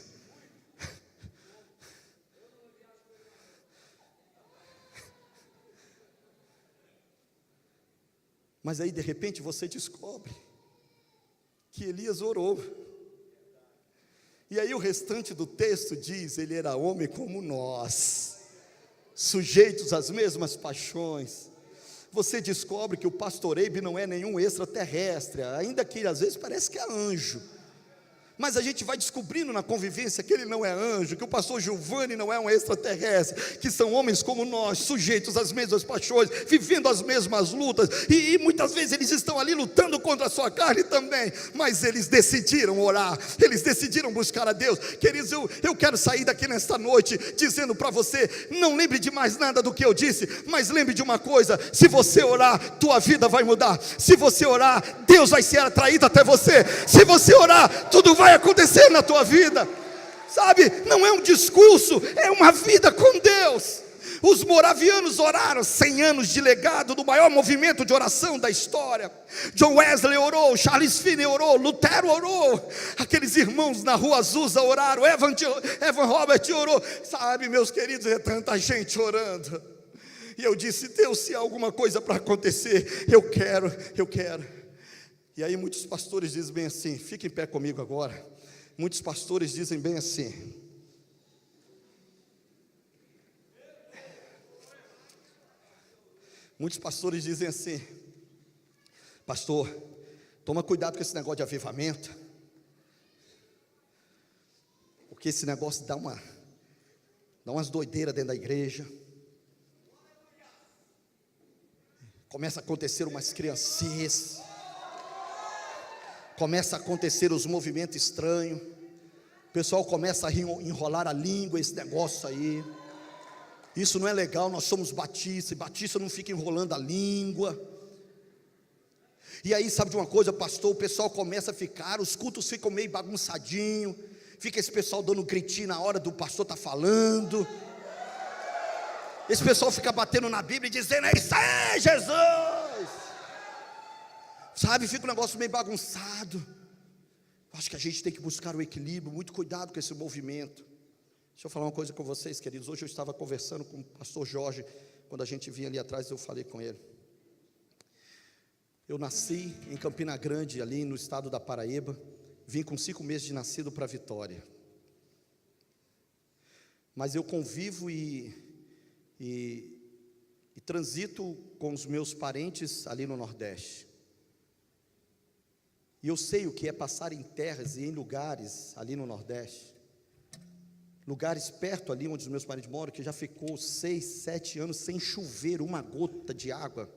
Mas aí de repente você descobre que Elias orou. E aí o restante do texto diz: ele era homem como nós, sujeitos às mesmas paixões. Você descobre que o pastor Eibe não é nenhum extraterrestre, ainda que às vezes parece que é anjo. Mas a gente vai descobrindo na convivência que ele não é anjo, que o pastor Giovanni não é um extraterrestre, que são homens como nós, sujeitos às mesmas paixões, vivendo as mesmas lutas, e muitas vezes eles estão ali lutando contra a sua carne também, mas eles decidiram orar, eles decidiram buscar a Deus. Queridos, eu quero sair daqui nesta noite dizendo para você: não lembre de mais nada do que eu disse, mas lembre de uma coisa: se você orar, tua vida vai mudar. Se você orar, Deus vai ser atraído até você. Se você orar, tudo vai acontecer na tua vida. Sabe, não é um discurso, é uma vida com Deus. Os moravianos oraram 100 anos de legado do maior movimento de oração da história. John Wesley orou, Charles Finney orou, Lutero orou, aqueles irmãos na Rua Azusa oraram, Evan Robert orou. Sabe, meus queridos, é tanta gente orando. E eu disse: Deus, se há alguma coisa para acontecer, eu quero. E aí muitos pastores dizem bem assim, fique em pé comigo agora. Muitos pastores dizem bem assim: pastor, toma cuidado com esse negócio de avivamento, porque esse negócio dá umas doideiras dentro da igreja. Começa a acontecer umas criancinhas. começa a acontecer os movimentos estranhos, o pessoal começa a enrolar a língua, esse negócio aí. Isso não é legal, nós somos batistas, e batista não fica enrolando a língua. E aí, sabe de uma coisa, pastor, o pessoal começa a ficar, os cultos ficam meio bagunçadinho, fica esse pessoal dando gritinho na hora do pastor estar falando. Esse pessoal fica batendo na Bíblia e dizendo: é isso aí, Jesus. Sabe, fica um negócio meio bagunçado. Acho que a gente tem que buscar o equilíbrio, muito cuidado com esse movimento. Deixa eu falar uma coisa com vocês, queridos. Hoje eu estava conversando com o pastor Jorge, quando a gente vinha ali atrás, eu falei com ele. Eu nasci em Campina Grande, ali no estado da Paraíba. Vim com 5 meses de nascido para Vitória. Mas eu convivo e transito com os meus parentes ali no Nordeste. E eu sei o que é passar em terras e em lugares ali no Nordeste. Lugares perto ali onde os meus parentes moram, que já ficou 6, 7 anos sem chover uma gota de água.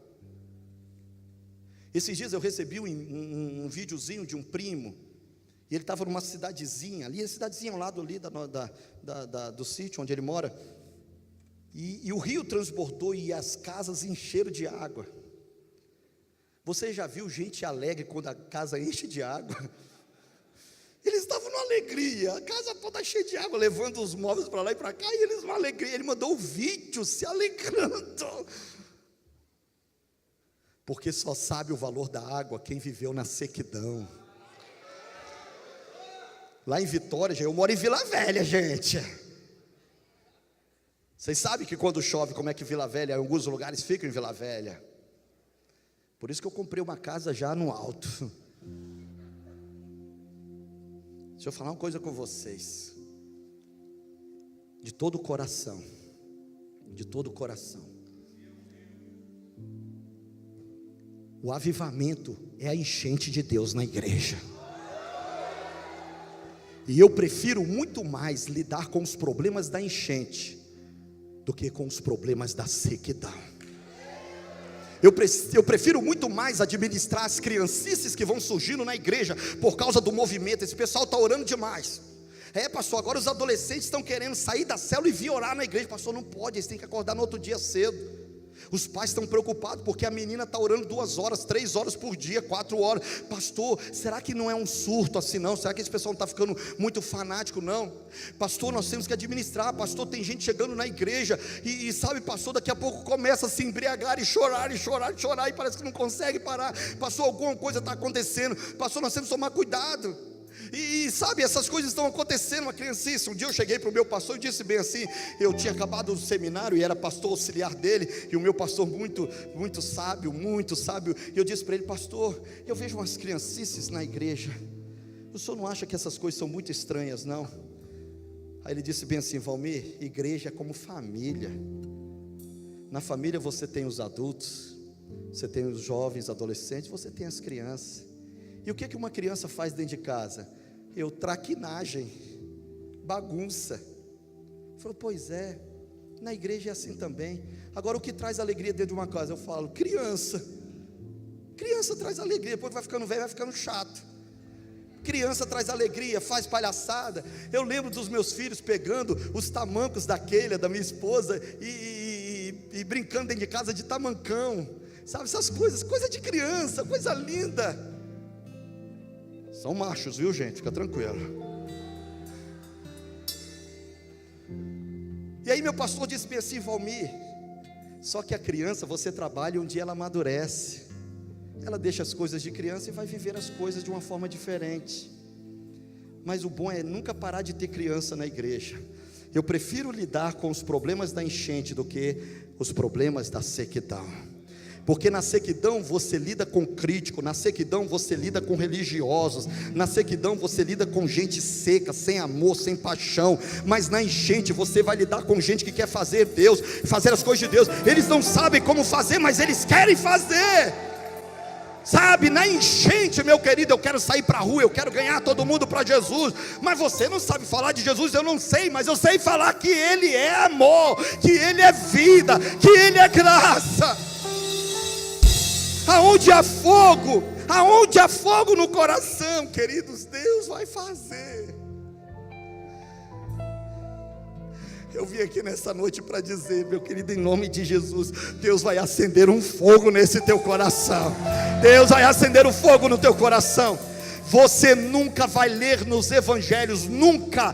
Esses dias eu recebi um videozinho de um primo, e ele estava numa cidadezinha, ali, a cidadezinha ao lado ali do sítio onde ele mora, e o rio transbordou e as casas encheram de água. Você já viu gente alegre quando a casa enche de água? Eles estavam numa alegria, a casa toda cheia de água, levando os móveis para lá e para cá, e eles numa alegria. Ele mandou um vídeo se alegrando, porque só sabe o valor da água quem viveu na sequidão. Lá em Vitória, eu moro em Vila Velha, gente. Vocês sabem que quando chove, como é que Vila Velha, em alguns lugares ficam em Vila Velha. Por isso que eu comprei uma casa já no alto. Deixa eu falar uma coisa com vocês. De todo o coração. De todo o coração. O avivamento é a enchente de Deus na igreja. E eu prefiro muito mais lidar com os problemas da enchente do que com os problemas da sequidão. Eu prefiro muito mais administrar as criancices que vão surgindo na igreja por causa do movimento. Esse pessoal está orando demais. Pastor, agora os adolescentes estão querendo sair da célula e vir orar na igreja. Pastor, não pode, eles têm que acordar no outro dia cedo. Os pais estão preocupados porque a menina está orando 2 horas, 3 horas por dia, 4 horas. Pastor, será que não é um surto assim não? Será que esse pessoal não está ficando muito fanático não? Pastor, nós temos que administrar. Pastor, tem gente chegando na igreja e sabe, pastor, daqui a pouco começa a se embriagar e chorar, e parece que não consegue parar. Pastor, alguma coisa está acontecendo. Pastor, nós temos que tomar cuidado. E sabe, essas coisas estão acontecendo, uma criancice. Um dia eu cheguei para o meu pastor e disse bem assim, eu tinha acabado o seminário e era pastor auxiliar dele, e o meu pastor muito sábio, e eu disse para ele: pastor, eu vejo umas criancices na igreja, o senhor não acha que essas coisas são muito estranhas não? Aí ele disse bem assim: Valmir, igreja é como família. Na família você tem os adultos, você tem os jovens, adolescentes, você tem as crianças. E o que uma criança faz dentro de casa? Traquinagem, bagunça. Ele falou: pois é, na igreja é assim também. Agora, o que traz alegria dentro de uma casa? Eu falo: criança traz alegria. Depois vai ficando velho, vai ficando chato. Criança traz alegria, faz palhaçada. Eu lembro dos meus filhos pegando os tamancos da Keila, da minha esposa, e brincando dentro de casa de tamancão. Sabe, essas coisas, coisa de criança, coisa linda. São machos, viu gente? Fica tranquilo. E aí meu pastor disse bem assim: Valmir, só que a criança, você trabalha e um dia ela amadurece. Ela deixa as coisas de criança e vai viver as coisas de uma forma diferente. Mas o bom é nunca parar de ter criança na igreja. Eu prefiro lidar com os problemas da enchente do que os problemas da sequidão. Porque na sequidão você lida com crítico, na sequidão você lida com religiosos, na sequidão você lida com gente seca, sem amor, sem paixão. Mas na enchente você vai lidar com gente que quer fazer Deus, fazer as coisas de Deus. Eles não sabem como fazer, mas eles querem fazer. Sabe, na enchente, meu querido, eu quero sair para a rua, eu quero ganhar todo mundo para Jesus. Mas você não sabe falar de Jesus, eu não sei, mas eu sei falar que Ele é amor, que Ele é vida, que Ele é graça. Aonde há fogo, Aonde há fogo no coração, queridos, Deus vai fazer. Eu vim aqui nessa noite para dizer, meu querido, em nome de Jesus, Deus vai acender um fogo nesse teu coração. Deus vai acender um fogo no teu coração. Você nunca vai ler nos evangelhos, nunca,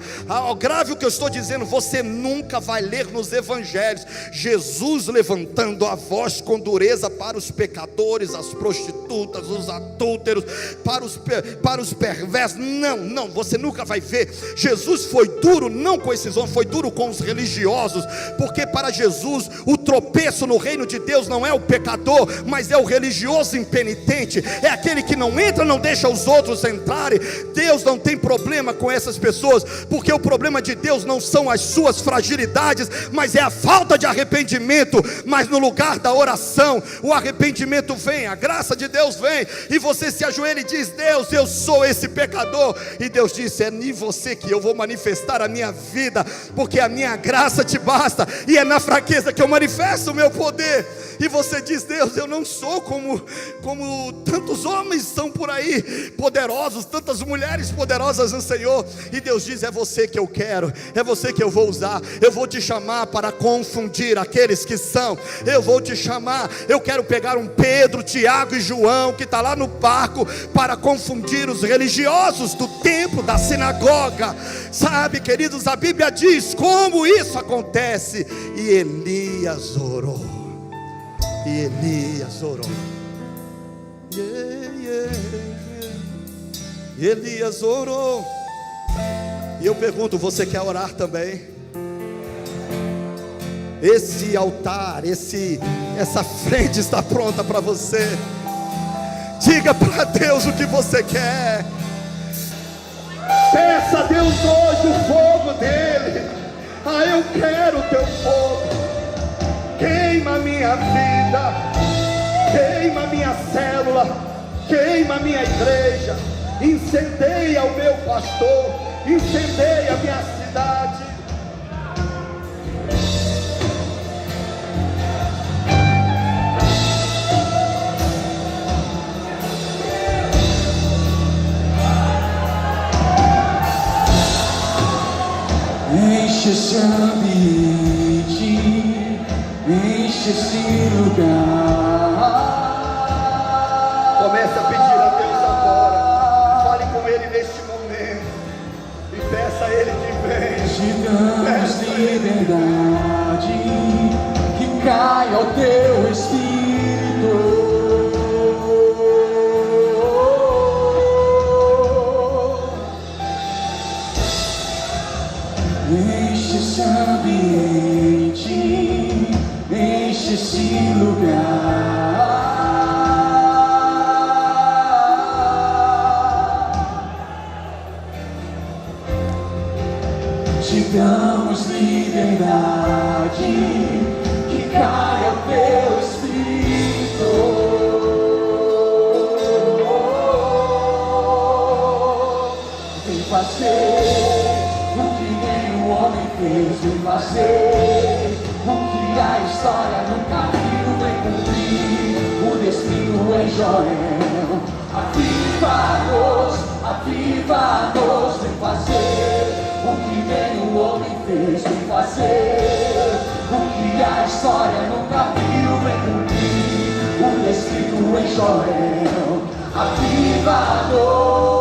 grave o que eu estou dizendo, você nunca vai ler nos evangelhos, Jesus levantando a voz com dureza para os pecadores, as prostitutas, os adúlteros, para os perversos. Não, você nunca vai ver. Jesus foi duro não com esses homens, foi duro com os religiosos, porque para Jesus o tropeço no reino de Deus não é o pecador, mas é o religioso impenitente, é aquele que não entra, não deixa os outros entrarem. Deus não tem problema com essas pessoas, porque o problema de Deus não são as suas fragilidades, mas é a falta de arrependimento. Mas no lugar da oração, o arrependimento vem, a graça de Deus vem, e você se ajoelha e diz: Deus, eu sou esse pecador, e Deus disse: é em você que eu vou manifestar a minha vida, porque a minha graça te basta, e é na fraqueza que eu manifesto o meu poder. E você diz: Deus, eu não sou como tantos homens são por aí, poderosos, tantas mulheres poderosas no Senhor. E Deus diz: é você que eu quero, é você que eu vou usar. Eu vou te chamar para confundir aqueles que são. Eu vou te chamar, eu quero pegar um Pedro, Tiago e João que está lá no barco, para confundir os religiosos do templo, da sinagoga. Sabe, queridos, a Bíblia diz como isso acontece. E Elias orou. E Elias orou. E Elias orou. E eu pergunto: você quer orar também? Esse altar, essa frente está pronta para você. Diga para Deus o que você quer. Peça a Deus hoje o fogo dele. Eu quero o teu fogo. Queima a minha vida, queima a minha célula, queima a minha igreja, incendeia o meu pastor, incendeia a minha cidade. Enche esse ambiente, enche esse lugar. Comece a pedir a Deus agora. Fale com Ele neste momento e peça a Ele que venha. Te damos liberdade, que caia o teu Espírito. Enche esse ambiente, enche esse lugar. Te damos liberdade, que caia o teu Espírito. Vem fazer vem fazer o que a história nunca viu, vem cumprir o destino em Joel. Aviva-nos, vem fazer o que nem o homem fez, vem fazer o que a história nunca viu, vem cumprir o destino em Joel. Aviva-nos.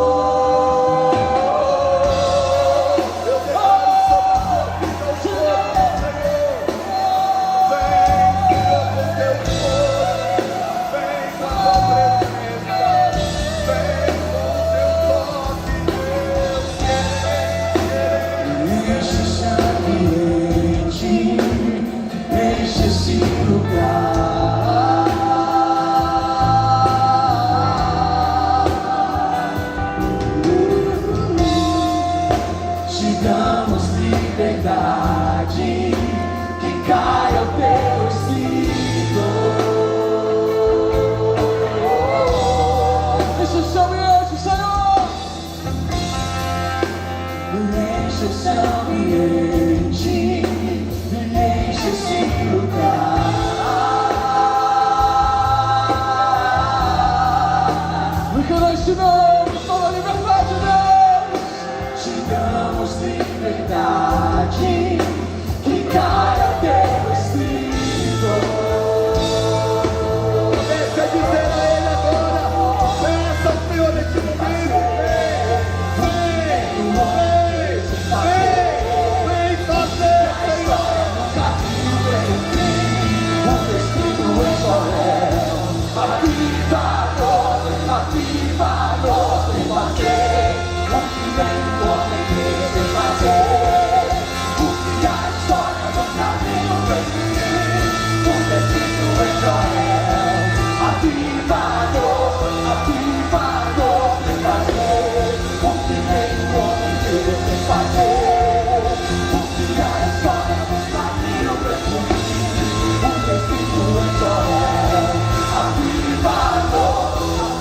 Nós te damos toda a liberdade, Deus. Te damos liberdade, que caia teu Espírito. Comece a dizer a Ele agora. Peça ao Senhor nesse momento. Vem fazer, Senhor. Nunca viu em mim o teu Espírito em Joel. Aviva-nos em fazer o que nem o homem quis em fazer. O que a história nunca viu em mim o teu Espírito em Joel. Aviva-nos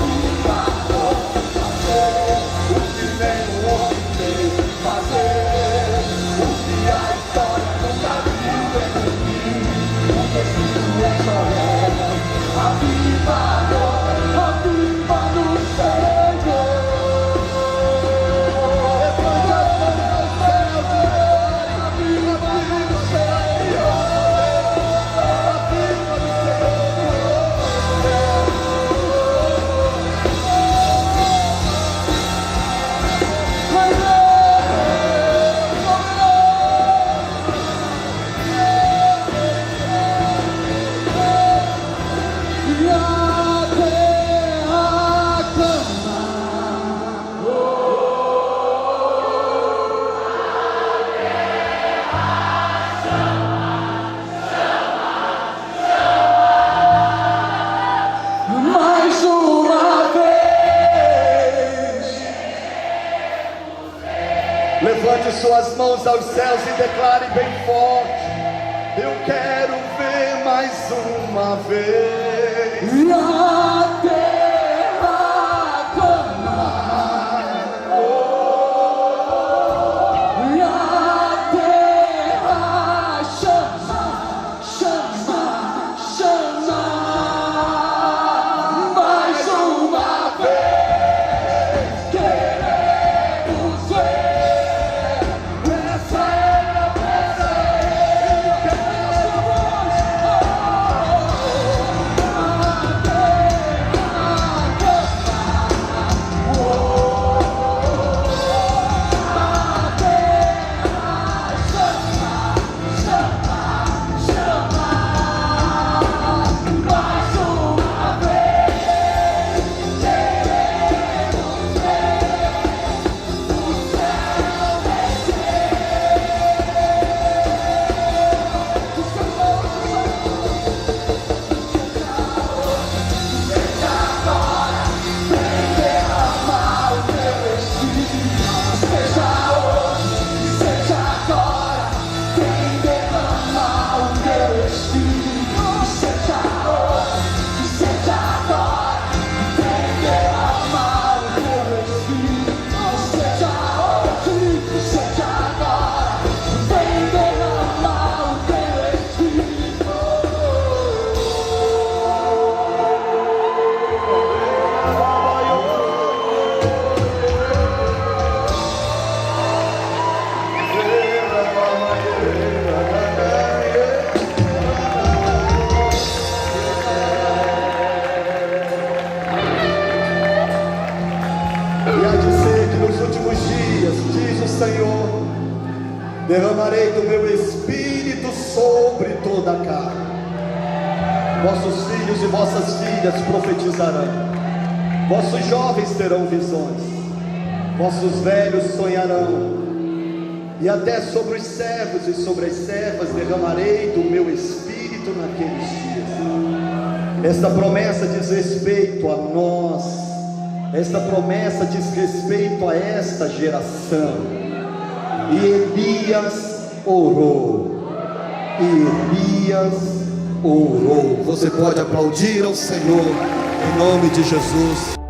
em fazer o que nem o homem quis em fazer. O que a história nunca viu em mim o teu Espírito em Joel. Aviva-nos levante suas mãos aos céus e declare bem forte: eu quero ver mais uma vez. E a terra clama, e a terra chama, chama, chama. Mais uma vez queremos ver. Essa é a pressa. Senhor, derramarei do meu espírito sobre toda a carne. Vossos filhos e vossas filhas profetizarão, vossos jovens terão visões, vossos velhos sonharão, e até sobre os servos e sobre as servas derramarei do meu espírito naqueles dias. Esta promessa diz respeito a nós, esta promessa diz respeito a esta geração. E Elias orou. Você pode aplaudir ao Senhor em nome de Jesus.